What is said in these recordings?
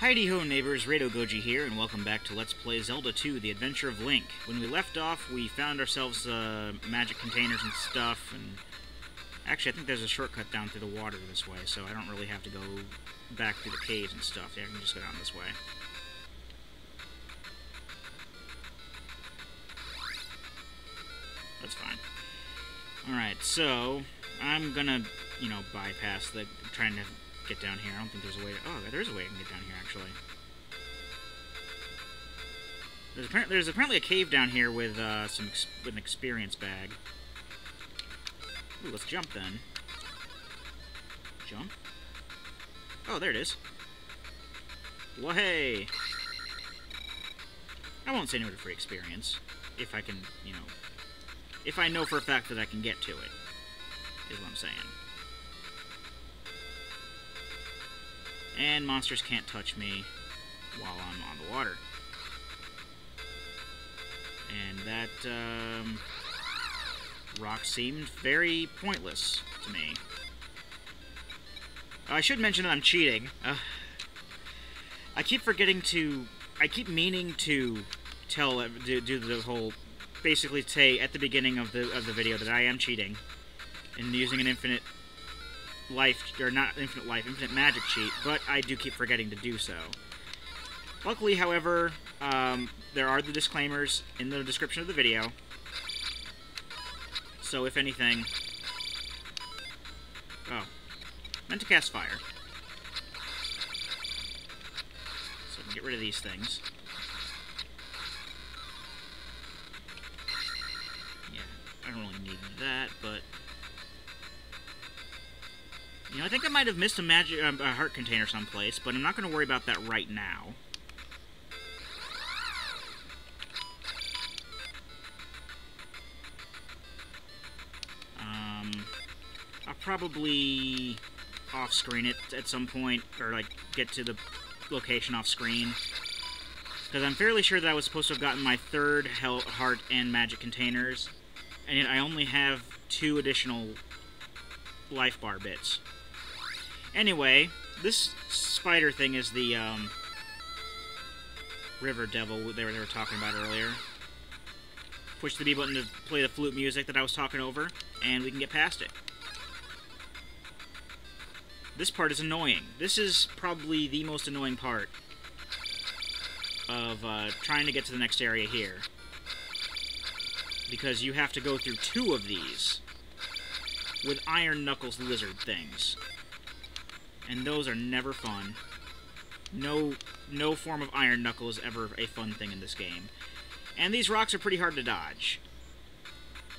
Heidi-ho neighbors, Rado Goji here, and welcome back to Let's Play Zelda 2, The Adventure of Link. When we left off, we found ourselves magic containers and stuff, and actually I think there's a shortcut down through the water this way, so I don't really have to go back through the caves and stuff. Yeah, I can just go down this way. That's fine. Alright, so I'm gonna, bypass the trying to get down here. I don't think there's a way to... Oh, there's a way I can get down here, actually. There's apparently a cave down here with with an experience bag. Ooh, let's jump then. Jump? Oh, there it is. Whoa-hey! I won't say no to free experience. If I can, if I know for a fact that I can get to it, is what I'm saying. And monsters can't touch me while I'm on the water. And that rock seemed very pointless to me. I should mention that I'm cheating. I keep meaning to do the whole, basically say at the beginning of the video that I am cheating and using an infinite magic cheat, but I do keep forgetting to do so. Luckily, however, there are the disclaimers in the description of the video, so if anything... Oh. Meant to cast fire. So I can get rid of these things. Yeah, I don't really need that, but... I think I might have missed a heart container someplace, but I'm not going to worry about that right now. I'll probably off-screen it at some point, or get to the location off-screen, because I'm fairly sure that I was supposed to have gotten my third heart and magic containers, and yet I only have 2 additional life bar bits. Anyway, this spider thing is the river devil they were talking about earlier. Push the B button to play the flute music that I was talking over, and we can get past it. This part is annoying. This is probably the most annoying part of trying to get to the next area here. Because you have to go through 2 of these with Iron Knuckles lizard things. And those are never fun. No form of Iron Knuckle is ever a fun thing in this game. And these rocks are pretty hard to dodge.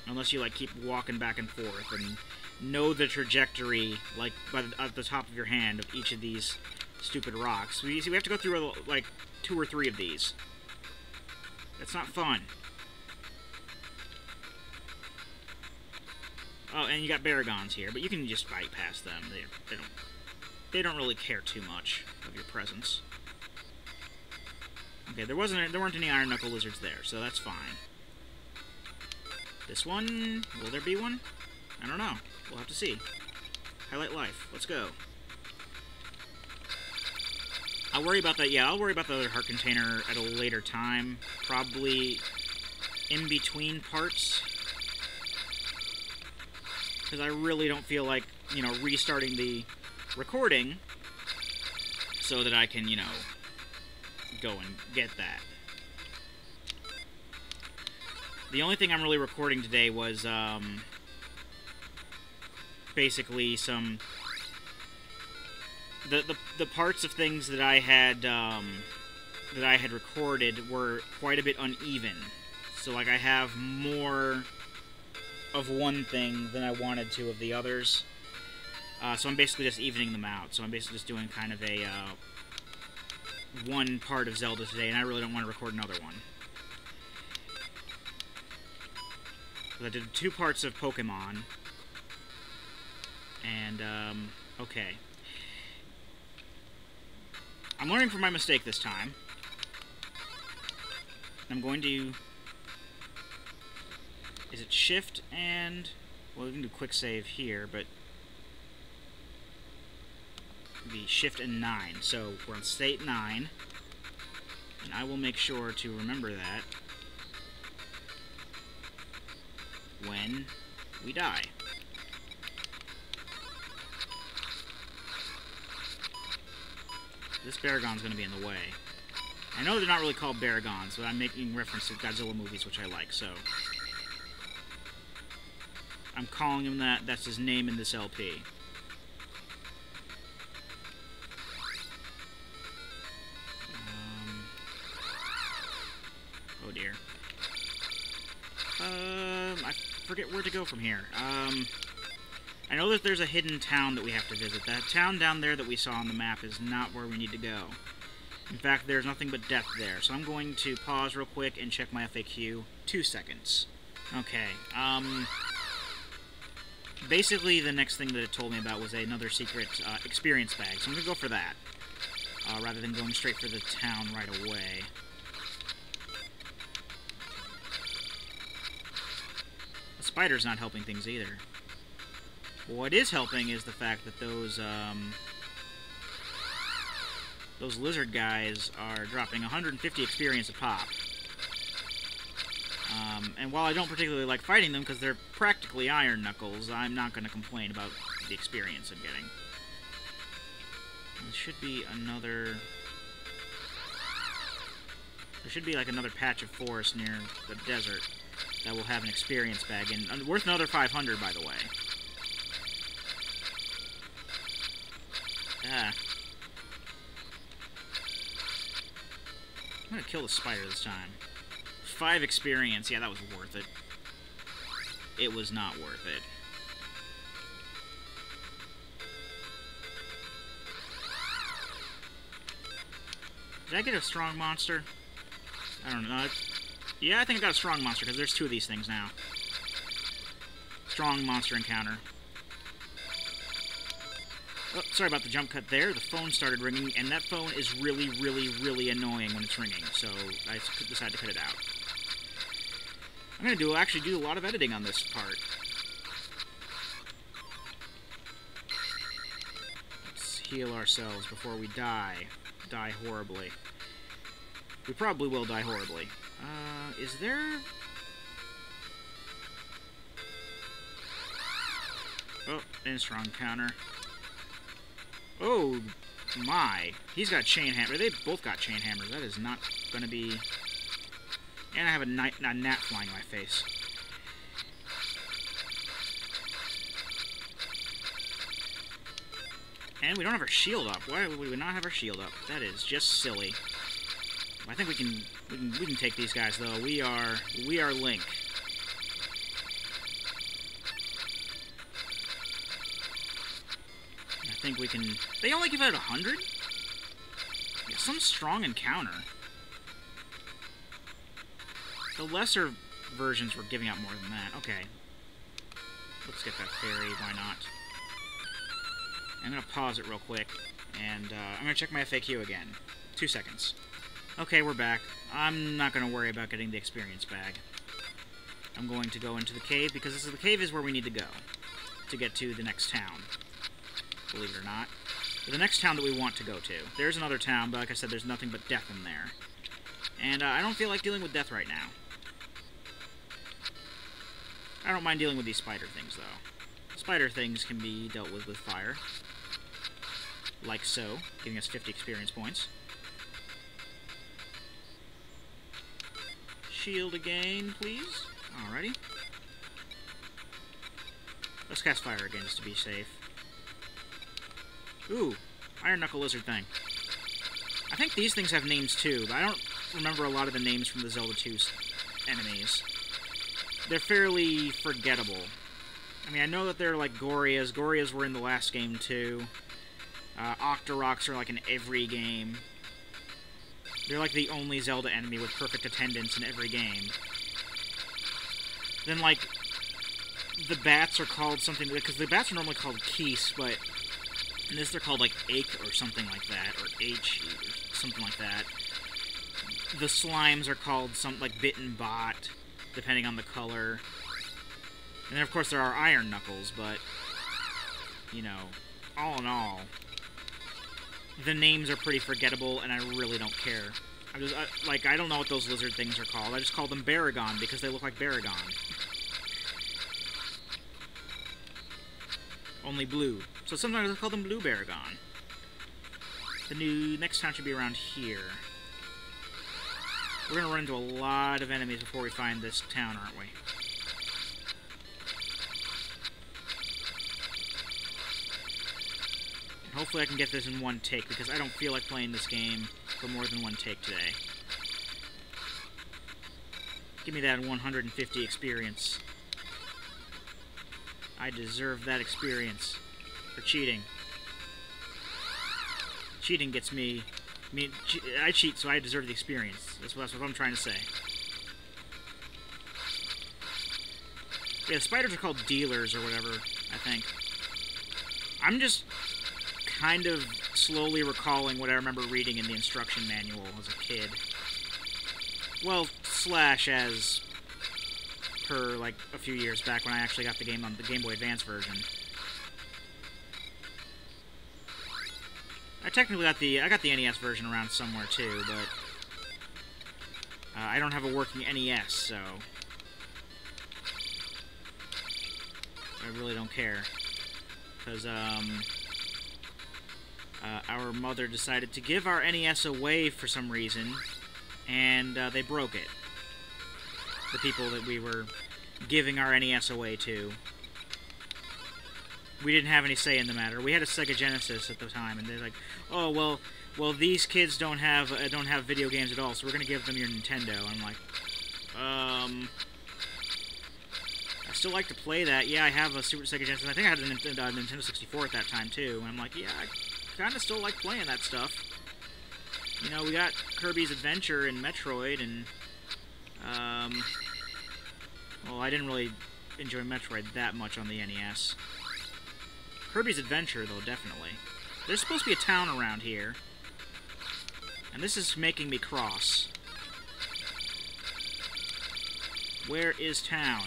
Unless you, keep walking back and forth and know the trajectory, at the top of your hand of each of these stupid rocks. We have to go through, 2 or 3 of these. That's not fun. Oh, and you got Baragons here, but you can just bypass them. They don't really care too much of your presence. Okay, there weren't any Iron Knuckle lizards there, so that's fine. This one, will there be one? I don't know. We'll have to see. Highlight life. Let's go. I'll worry about that. Yeah, I'll worry about the other heart container at a later time, probably in between parts, because I really don't feel like restarting the recording so that I can, go and get that. The only thing I'm really recording today was, basically some... The parts of things that I had recorded were quite a bit uneven. So, I have more of one thing than I wanted to of the others. So I'm basically just evening them out. So I'm basically just doing kind of a one part of Zelda today, and I really don't want to record another one. I did 2 parts of Pokemon, and okay. I'm learning from my mistake this time. I'm going to... Is it shift and... Well, we can do quick save here, but... the shift and 9. So we're on state 9, and I will make sure to remember that when we die. This Baragon's going to be in the way. I know they're not really called Baragons, but I'm making reference to Godzilla movies, which I like, so I'm calling him that. That's his name in this LP. Oh dear. I forget where to go from here. I know that there's a hidden town that we have to visit. That town down there that we saw on the map is not where we need to go. In fact, there's nothing but death there. So I'm going to pause real quick and check my FAQ. 2 seconds. Okay, basically the next thing that it told me about was another secret experience bag. So I'm going to go for that, rather than going straight for the town right away. The spider's not helping things either. What is helping is the fact that those lizard guys are dropping 150 experience a pop. And while I don't particularly like fighting them because they're practically iron knuckles, I'm not going to complain about the experience I'm getting. There should be another... There should be like another patch of forest near the desert that will have an experience bag, and worth another 500, by the way. Ah. I'm gonna kill the spider this time. 5 experience. Yeah, that was worth it. It was not worth it. Did I get a strong monster? I don't know. Yeah, I think I got a strong monster, because there's 2 of these things now. Strong monster encounter. Oh, sorry about the jump cut there. The phone started ringing, and that phone is really, really, really annoying when it's ringing, so I decided to cut it out. I'm going to actually do a lot of editing on this part. Let's heal ourselves before we die. Die horribly. We probably will die horribly. Is there... Oh, and a strong counter. Oh, my. He's got chain hammer. They both got chain hammers. That is not going to be... And I have a gnat flying in my face. And we don't have our shield up. Why would we not have our shield up? That is just silly. I think we can take these guys though. We are Link. I think we can. They only give out 100. Yeah, some strong encounter. The lesser versions were giving out more than that. Okay. Let's get that fairy. Why not? I'm gonna pause it real quick, and I'm gonna check my FAQ again. 2 seconds. Okay, we're back. I'm not gonna worry about getting the experience bag. I'm going to go into the cave, because the cave is where we need to go to get to the next town. Believe it or not. The next town that we want to go to. There's another town, but like I said, there's nothing but death in there. And I don't feel like dealing with death right now. I don't mind dealing with these spider things, though. Spider things can be dealt with fire. Like so, giving us 50 experience points. Shield again, please. Alrighty. Let's cast fire again, just to be safe. Ooh, Iron Knuckle Lizard thing. I think these things have names too, but I don't remember a lot of the names from the Zelda 2's enemies. They're fairly forgettable. I mean, I know that they're like Gorias. Gorias were in the last game too. Octoroks are like in every game. They're like the only Zelda enemy with perfect attendance in every game. Then, like, the bats are called something, because the bats are normally called Keese, but in this they're called, like, Ache or something like that, or H, or something like that. The slimes are called something like Bit and Bot, depending on the color. And then, of course, there are Iron Knuckles, but, you know, all in all, the names are pretty forgettable, and I really don't care. I don't know what those lizard things are called. I just call them Baragon because they look like Baragon. Only blue. So sometimes I call them Blue Baragon. The next town should be around here. We're gonna run into a lot of enemies before we find this town, aren't we? And hopefully I can get this in one take, because I don't feel like playing this game for more than one take today. Give me that 150 experience. I deserve that experience for cheating. Cheating gets me... I cheat, so I deserve the experience. That's what I'm trying to say. Yeah, the spiders are called dealers or whatever, I think. I'm just kind of slowly recalling what I remember reading in the instruction manual as a kid. Well, slash as per, like, a few years back when I actually got the game on the Game Boy Advance version. I technically got the NES version around somewhere too, but I don't have a working NES, so I really don't care, because our mother decided to give our NES away for some reason, and they broke it. The people that we were giving our NES away to. We didn't have any say in the matter. We had a Sega Genesis at the time, and they're like, "Oh, well, these kids don't have video games at all, so we're gonna give them your Nintendo." I'm like, I still like to play that. Yeah, I have a Super Sega Genesis. I think I had a Nintendo 64 at that time too. And I'm like, yeah, I kind of still like playing that stuff. You know, we got Kirby's Adventure and Metroid, and well, I didn't really enjoy Metroid that much on the NES. Kirby's Adventure, though, definitely. There's supposed to be a town around here. And this is making me cross. Where is town?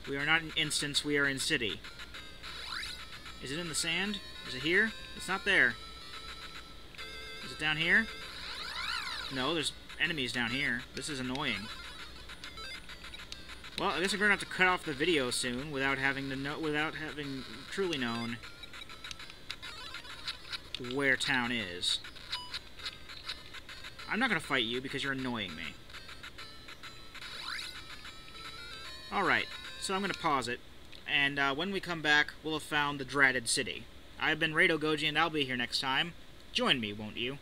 We are not in instance, we are in city. Is it in the sand? Is it here? It's not there. Is it down here? No, there's enemies down here. This is annoying. Well, I guess we're gonna have to cut off the video soon without having truly known where town is. I'm not gonna fight you because you're annoying me. Alright, so I'm gonna pause it, and when we come back, we'll have found the dreaded city. I've been Rado Goji, and I'll be here next time. Join me, won't you?